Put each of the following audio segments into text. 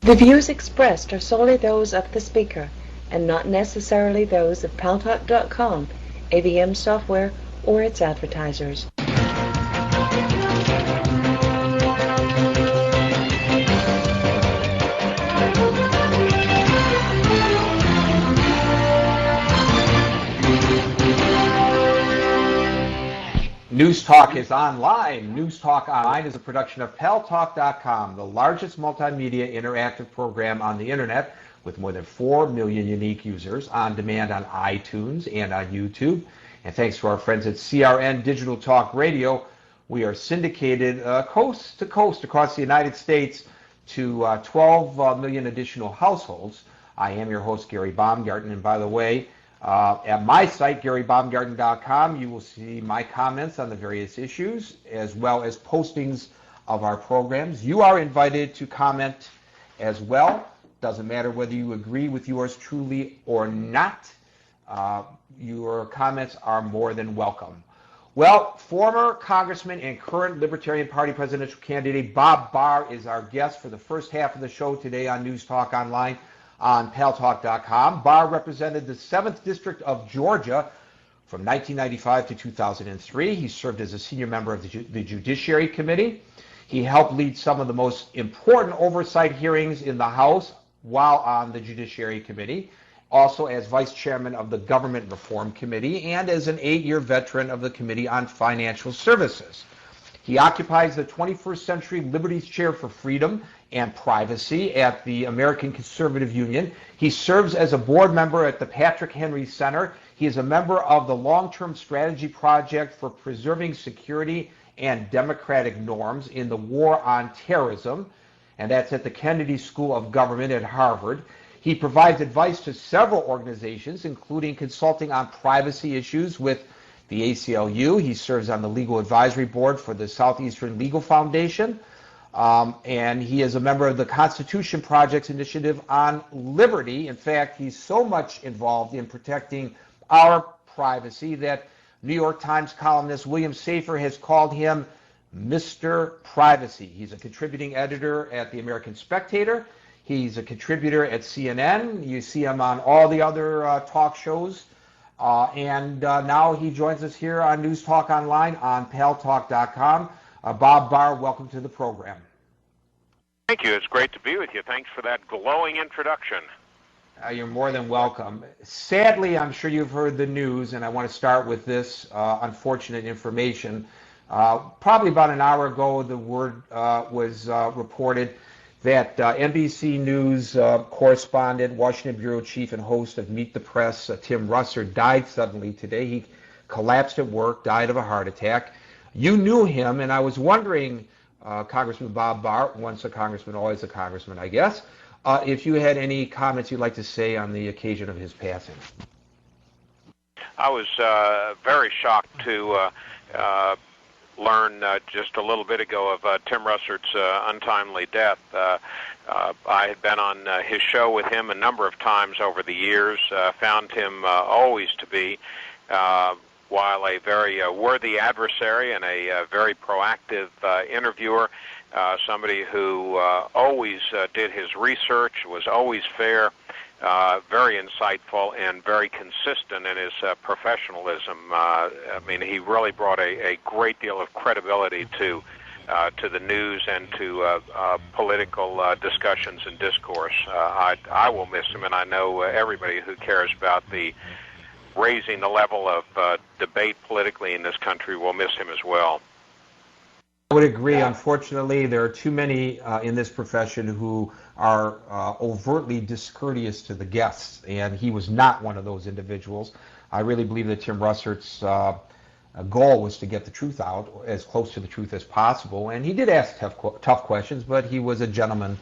The views expressed are solely those of the speaker and not necessarily those of Paltalk.com, AVM software, or its advertisers. News Talk is online. News Talk Online is a production of Paltalk.com, the largest multimedia interactive program on the internet with more than 4 million unique users on demand on iTunes and on YouTube. And thanks to our friends at CRN Digital Talk Radio, we are syndicated coast to coast across the United States to 12 million additional households. I am your host, Gary Baumgarten, and by the way, at my site, GaryBaumgarten.com, you will see my comments on the various issues as well as postings of our programs. You are invited to comment as well. Doesn't matter whether you agree with yours truly or not. Your comments are more than welcome. Well, former Congressman and current Libertarian Party presidential candidate Bob Barr is our guest for the first half of the show today on News Talk Online on Paltalk.com. Barr represented the 7th District of Georgia from 1995 to 2003. He served as a senior member of the Judiciary Committee. He helped lead some of the most important oversight hearings in the House while on the Judiciary Committee, also as vice chairman of the Government Reform Committee and as an 8-year veteran of the Committee on Financial Services. He occupies the 21st Century Liberties Chair for Freedom and Privacy at the American Conservative Union. He serves as a board member at the Patrick Henry Center. He is a member of the Long-Term Strategy Project for Preserving Security and Democratic Norms in the War on Terrorism, and that's at the Kennedy School of Government at Harvard. He provides advice to several organizations, including consulting on privacy issues with the ACLU. He serves on the Legal Advisory Board for the Southeastern Legal Foundation, and he is a member of the Constitution Project's Initiative on Liberty. In fact, he's so much involved in protecting our privacy that New York Times columnist William Safer has called him Mr. Privacy. He's a contributing editor at the American Spectator. He's a contributor at CNN. You see him on all the other talk shows. And now he joins us here on News Talk Online on Paltalk.com. Bob Barr, welcome to the program. Thank you. It's great to be with you. Thanks for that glowing introduction. You're more than welcome. Sadly, I'm sure you've heard the news, and I want to start with this unfortunate information. Probably about an hour ago, the word was reported that NBC News correspondent, Washington bureau chief, and host of Meet the Press, Tim Russert, died suddenly today. He collapsed at work, died of a heart attack. You knew him, and I was wondering, Congressman Bob Barr, once a congressman, always a congressman, I guess, if you had any comments you'd like to say on the occasion of his passing. I was very shocked to learn just a little bit ago of Tim Russert's untimely death. I had been on his show with him a number of times over the years, found him always to be, while a very worthy adversary and a very proactive interviewer, somebody who always did his research, was always fair, very insightful, and very consistent in his professionalism. I mean, he really brought a great deal of credibility to the news and to political discussions and discourse. I will miss him, and I know everybody who cares about the raising the level of debate politically in this country will miss him as well. I would agree. Unfortunately, there are too many in this profession who are overtly discourteous to the guests, and he was not one of those individuals. I really believe that Tim Russert's goal was to get the truth out, as close to the truth as possible, and he did ask tough questions, but he was a gentleman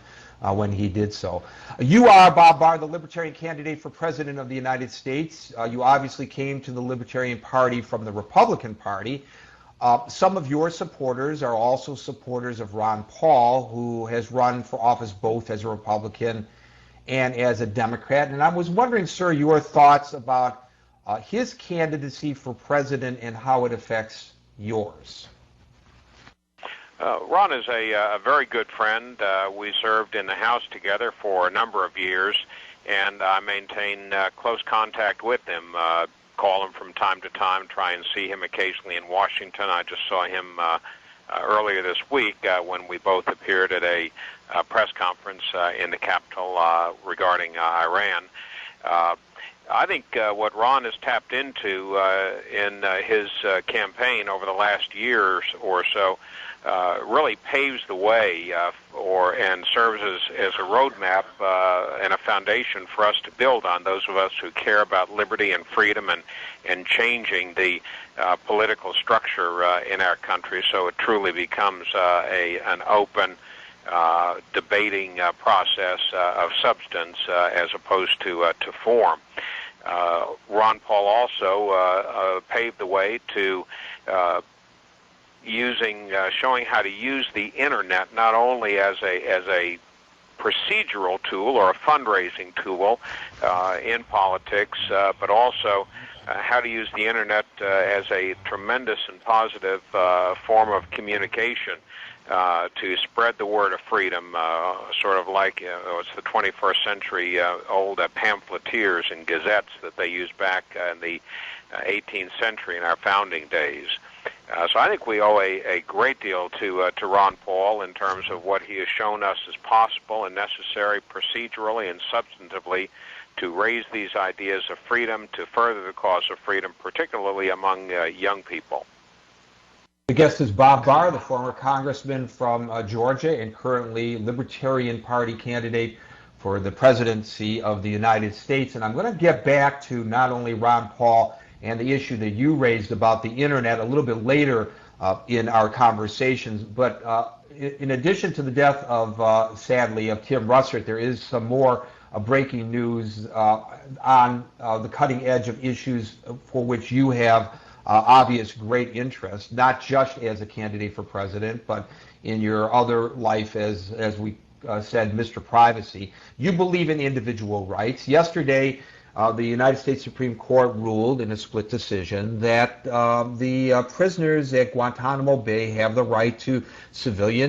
when he did so. You are, Bob Barr, the Libertarian candidate for President of the United States. You obviously came to the Libertarian Party from the Republican Party. Some of your supporters are also supporters of Ron Paul, who has run for office both as a Republican and as a Democrat. And I was wondering, sir, your thoughts about his candidacy for president and how it affects yours. Ron is a very good friend. We served in the House together for a number of years, and I maintain close contact with him. Call him from time to time, try and see him occasionally in Washington. I just saw him earlier this week when we both appeared at a press conference in the Capitol regarding Iran. I think what Ron has tapped into in his campaign over the last year or so really paves the way and serves as a roadmap and a foundation for us to build on, those of us who care about liberty and freedom and changing the political structure in our country so it truly becomes an open, debating process of substance as opposed to form. Ron Paul also paved the way to showing how to use the internet not only as a procedural tool or a fundraising tool in politics, but also how to use the internet as a tremendous and positive form of communication to spread the word of freedom, sort of like it's the 21st century old pamphleteers and gazettes that they used back in the 18th century in our founding days. So I think we owe a great deal to Ron Paul in terms of what he has shown us is possible and necessary procedurally and substantively to raise these ideas of freedom, to further the cause of freedom, particularly among young people. The guest is Bob Barr, the former congressman from Georgia and currently Libertarian Party candidate for the presidency of the United States. And I'm going to get back to not only Ron Paul and the issue that you raised about the internet a little bit later in our conversations, but in addition to the death of, sadly, of Tim Russert, there is some more breaking news on the cutting edge of issues for which you have obvious great interest, not just as a candidate for president, but in your other life as we said, Mr. Privacy. You believe in individual rights. Yesterday, the United States Supreme Court ruled in a split decision that the prisoners at Guantanamo Bay have the right to civilian